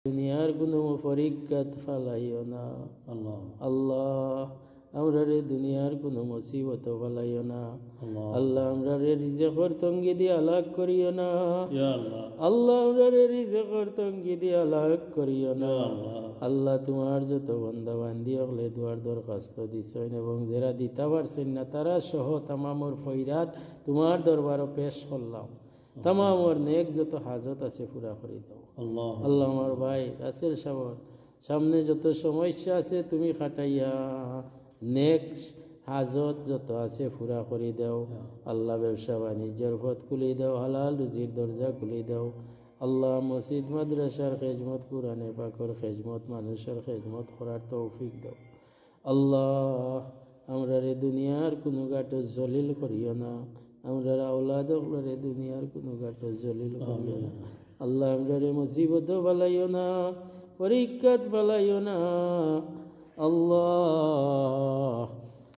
দুনিয়ার কোনো পরীক্ষাত ফালাইও না আল্লাহ। আমরা রে দুনিয়ার কোনো মুসিবত ফালাইও না আল্লাহ। আমরা রে রিজেকর তঙ্গি দিয়ে আলাগ করিও না আল্লাহ। আমরা রে রিজেকর তঙ্গি দিয়ে আলাগ করিও না আল্লাহ। তোমার যত বান্দা বান্দি হলে দুয়ার দরখাস্ত দিছেন এবং যারা দিতে পারছেন না তারা সহ তামামর ফৈরাত তোমার দরবারও পেশ করলাম। তামামর নেক যত হাজত আছে পুরা করে দাও আল্লাহ। আমার ভাই রাসেল সাবর সামনে যত সমস্যা আছে তুমি খাটাইয়া নেক হাজত যত আছে পুরা করে দাও আল্লাহ। ব্যবসা বাণিজ্যের পথ খুলে দাও, হালাল রুজির দরজা খুলে দাও আল্লাহ। মসজিদ মাদ্রাসার খেজমত, কুরআনে পাকের খেজমত, মানুষের খেজমত করার তৌফিক দাও আল্লাহ। আমরা রে দুনিয়ার কোনো গাটো জলিল করিও না, আমরা আওলাদ রে দুনিয়ার কোনো গাটো জলিল করিও না আল্লাহ। আমরা রে মুসিবত ফালাইও না, পরীক্ষাত ফালাইও না আল্লাহ।